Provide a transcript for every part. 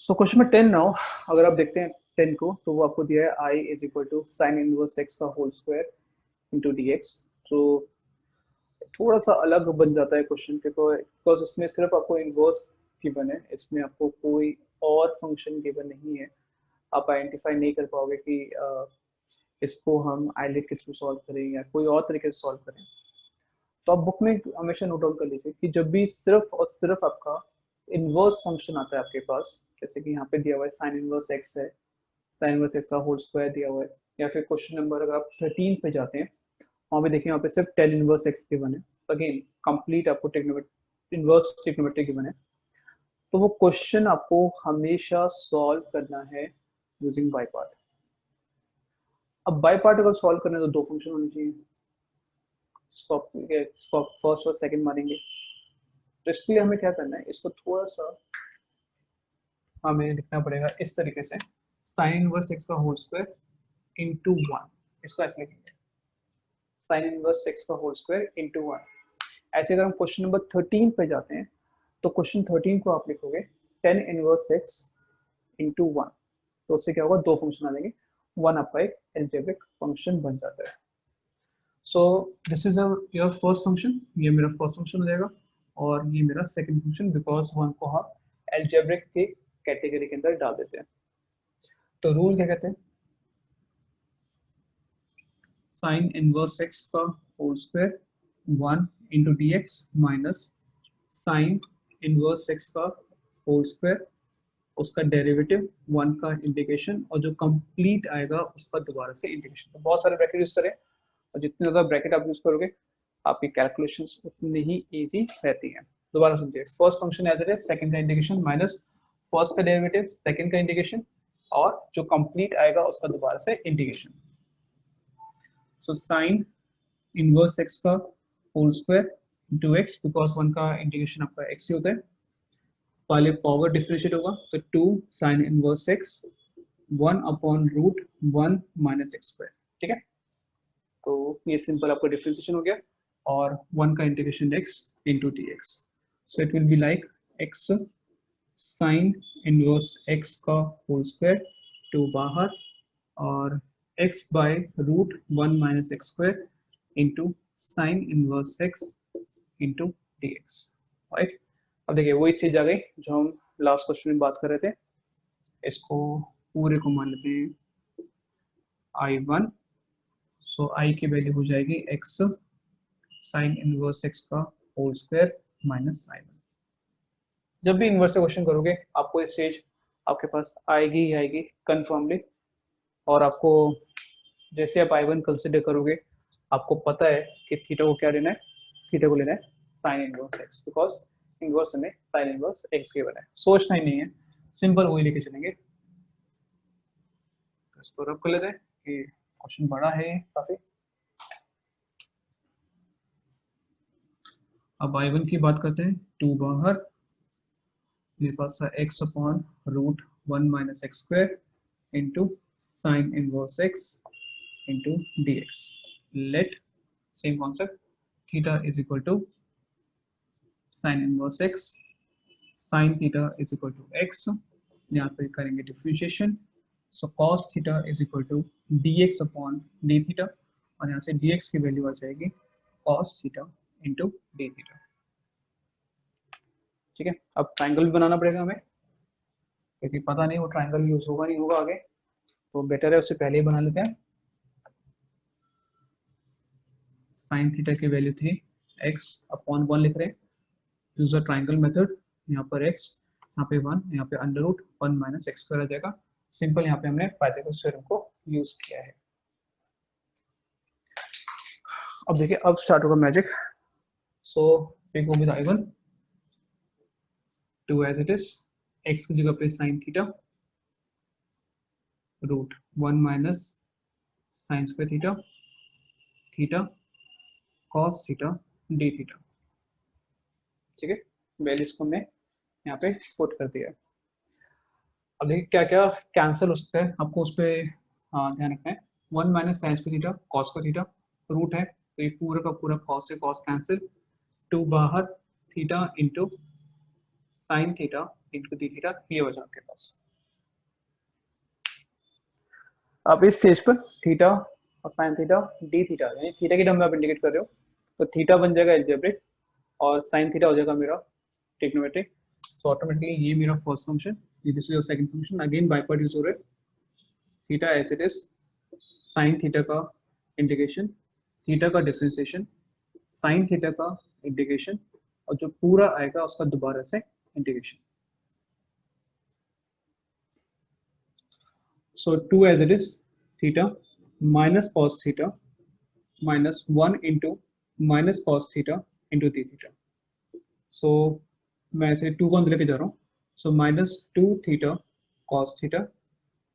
So question number 10 now, अगर आप देखते हैं 10 को, तो वो आपको दिया है I is equal to sine inverse x का whole square into d x. तो थोड़ा सा अलग बन जाता है क्वेश्चन के, तो बिकॉज इसमें सिर्फ आपको इनवर्स गिवन है, इसमें आपको कोई और फंक्शन गिवन नहीं है। आप आइडेंटिफाई नहीं कर पाओगे कि इसको हम आइलेट के थ्रू सॉल्व करें या कोई और तरीके से सॉल्व करें। तो आप बुक में हमेशा नोट डाउन कर लीजिए कि जब भी सिर्फ और सिर्फ आपका इनवर्स फंक्शन आता है आपके पास, जैसे कि यहाँ पे दिया हुआ है साइन इनवर्स एक्स है, साइन इनवर्स एक्स का होल स्क्वायर दिया हुआ है, या फिर क्वेश्चन नंबर अगर आप 13 पे जाते हैं, वहाँ पे देखिए, वहाँ पे सिर्फ टेन इनवर्स एक्स गिवन है। अगेन कंप्लीट आपको इनवर्स ट्रिग्नोमेट्री गिवन है। तो वो क्वेश्चन आपको हमेशा सॉल्व करना है यूजिंग बाय पार्ट। अब बाय पार्ट अगर सॉल्व करना है तो दो फंक्शन होने चाहिए, इसको फर्स्ट और सेकंड मानेंगे। तो इसके लिए हमें क्या करना है, इसको थोड़ा सा हमें लिखना पड़ेगा इस तरीके से, साइन इनवर्स एक्स का होल स्क्वायर इंटू वन। इसको ऐसे लिखेंगे, साइन इनवर्स एक्स का होल स्क्वायर इंटू वन। ऐसे अगर हम क्वेश्चन नंबर 13 पे जाते हैं, तो क्वेश्चन 13 को आप लिखोगे tan inverse x into one. तो उससे क्या होगा, दो फंक्शन आ जाएंगे, वन आपका एक एल्जेब्रिक फंक्शन बन जाता है। So this is your first function, ये मेरा फर्स्ट फंक्शन हो जाएगा, और ये मेरा सेकंड फंक्शन, बिकॉज वन को हम एल्जेब्रिक के कैटेगरी के अंदर डाल देते हैं। तो रूल क्या कहते हैं, साइन इनवर्स एक्स का whole square one into d x minus sine inverse x का होल स्क्वायर, उसका डेरिवेटिव वन का इंटीग्रेशन, और जो कंप्लीट आएगा उसका दोबारा से इंटीग्रेशन। तो बहुत सारे ब्रैकेट यूज करें, और जितने ज्यादा ब्रैकेट आप यूज करोगे आपकी कैलकुलेशंस उतनी ही इजी रहती हैं। दोबारा समझिए, first function as it is, second का इंटीग्रेशन माइनस फर्स्ट का डेरिवेटिव, सेकंड का इंटीग्रेशन, और जो कंप्लीट आएगा उसका दोबारा से integration. So sine inverse x का whole square into x, because one का इंटीग्रेशन आपका एक्स ही होता है, पहले पावर डिफरेंशिएट होगा, तो two sine inverse x one upon root one minus x square. ठीक है, तो ये सिंपल आपका डिफरेंशिएशन हो गया, और वन का integration x into d x. So it will be like x sine inverse x का होल स्क्वायर टू बाहर, और x by root one minus x square into sine inverse x into d x. Right, अब देखिए वही चीज आ गई जो हम लास्ट क्वेश्चन में बात कर रहे थे। इसको पूरे को मान लेते हैं I1। सो I की वैल्यू हो जाएगी x साइन इनवर्स x का होल स्क्वायर माइनस I1। जब भी इनवर्स से क्वेश्चन करोगे आपको ये स्टेज आपके पास आएगी ही आएगी कन्फर्मली, और आपको जैसे आप I1 कंसिडर करोगे आपको पता है कि थीटा को क्या लेना है, थीटा को लेना है sign inverse x, because inverse में साइन इनवर्स x के बना है, सोचना ही नहीं है, सिंपल वही लेके चलेंगे। तो इसको रब कर लेते हैं कि क्वेश्चन बड़ा है काफी। अब I1 की बात करते हैं, टू बाहर, मेरे पास है x upon root one minus x square into sine inverse x into d x. Let same concept, theta is equal to sine inverse x, sine theta is equal to x, यहाँ पे करेंगे differentiation, so cos theta is equal to dx upon d theta, और यहाँ से dx की value आ जाएगी cos theta into d theta. ठीक है, अब ट्राइंगल भी बनाना पड़ेगा हमें, क्योंकि पता नहीं वो ट्राइंगल यूज होगा नहीं होगा आगे, तो बेटर है उससे पहले ही बना लेते हैं। साइन थीटा की वैल्यू थी x अपॉन वन लिख रहे हैं, यूज अ ट्राइंगल मेथड, यहाँ पर x, यहाँ पे वन, यहाँ पे under root one minus x square आ जाएगा। सिंपल यहाँ पे हमने पाइथागोरस थ्योरम को यूज किया है। अब देखिए अब स्टार्ट होगा magic. So we go with I1 two as it is, x की जगह पे sine theta root one minus sine square theta, theta cos theta d theta. ठीक है, वैल्यूज को हमने यहाँ पे पुट कर दिया है। अब देखिए क्या क्या कैंसिल हो सकता है, आपको उस पर ध्यान रखना है। One minus sine square theta cos square theta, root है तो ये पूरा का पूरा कॉस से कॉस कैंसिल, टू बाहर, theta into sine theta into d theta, ये बचा आपके पास। अब इस स्टेज पर थीटा और साइन थीटा डी थीटा यानी थीटा की टर्म में आप इंडिकेट कर रहे हो, तो थीटा बन जाएगा एल्जेब्रिक और साइन थीटा हो जाएगा मेरा ट्रिग्नोमेट्रिक। तो ऑटोमेटिकली ये मेरा first function, this is your second function, again by part use हो रहा है, theta as it is, sine theta का इंटीग्रेशन, थीटा का डिफरेंशिएशन, साइन थीटा का इंटीग्रेशन, और जो पूरा आएगा उसका दोबारा से integration. So 2 as it is, theta minus cos theta minus 1 into minus cos theta into d theta. So मैं ऐसे 2 को अंदर लेके जा रहा हूँ, so minus 2 theta cos theta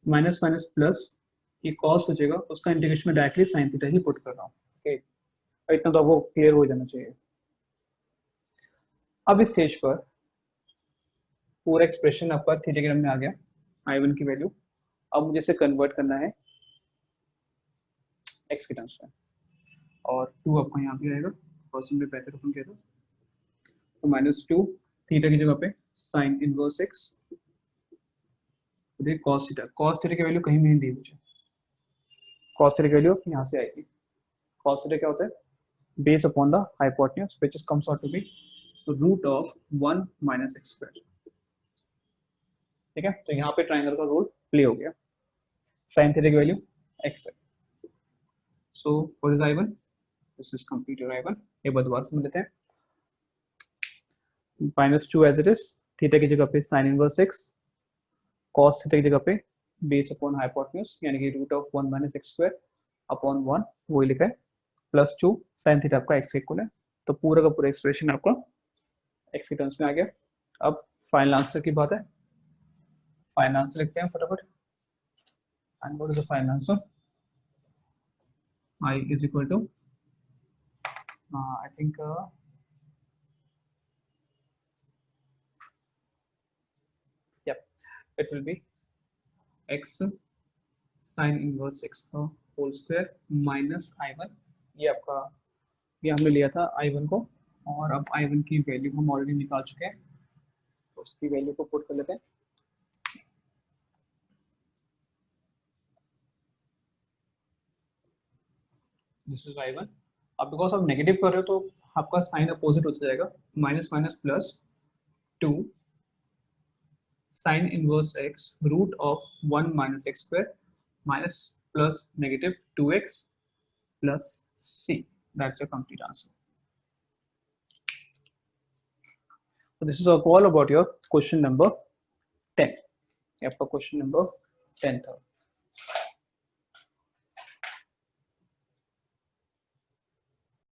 minus minus plus, ये cos बचेगा, उसका इंटीग्रेशन में डायरेक्टली साइन थीटा ही पुट कर रहा हूँ। ओके, इतना तो आपको क्लियर हो जाना चाहिए। अब इस स्टेज पर पूरा एक्सप्रेशन आपका थीटा के टर्म में आ गया, I1 की वैल्यू। अब मुझे इसे कन्वर्ट करना है x के टर्म्स में, और 2 आपका यहाँ पे आएगा, परसेंट में बेहतर अपन कहते हैं, तो माइनस 2 थीटा की जगह पे साइन इनवर्स x, देखिए cos थीटा की वैल्यू कहीं भी नहीं दी मुझे, cos थीटा की वैल्यू यहाँ से आएगी। cos थीटा क्या होता है, base upon the hypotenuse which is comes out to be root of 1 minus x square. ठीक है, तो यहाँ पे ट्राइंगल का रोल प्ले हो गया, साइन थीटा की वैल्यू x है। So what is I1, this is complete your I1। एक बार दोबारा समझ लेते हैं, minus 2 as it is, theta की जगह पे sine inverse x, cos theta की जगह पे बेस अपॉन हाइपोटेन्यूज यानी कि root of 1 minus x square upon 1, वही लिखा है, प्लस 2 साइन थीटा आपका x के इक्वल है। तो पूरा का पूरा एक्सप्रेशन आपका x के टर्म्स में आ गया। अब फाइनल आंसर की बात है, फाइनल आंसर लिखते हैं फटाफट। And what is the final answer, I is equal to I think yeah, it will be x sin inverse x का होल स्क्वायर माइनस I1, ये आपका, ये हमने लिया था I1 को, और अब I1 की वैल्यू हम ऑलरेडी निकाल चुके हैं, तो उसकी वैल्यू को पुट कर लेते हैं। This is I1। अब बिकॉज आप नेगेटिव कर रहे हो तो आपका साइन अपोजिट हो जाएगा, minus minus plus 2 sine inverse x root of 1 minus x square minus plus negative 2x plus C. That's your complete answer. So this is all about your question number 10. आपका question number 10 था।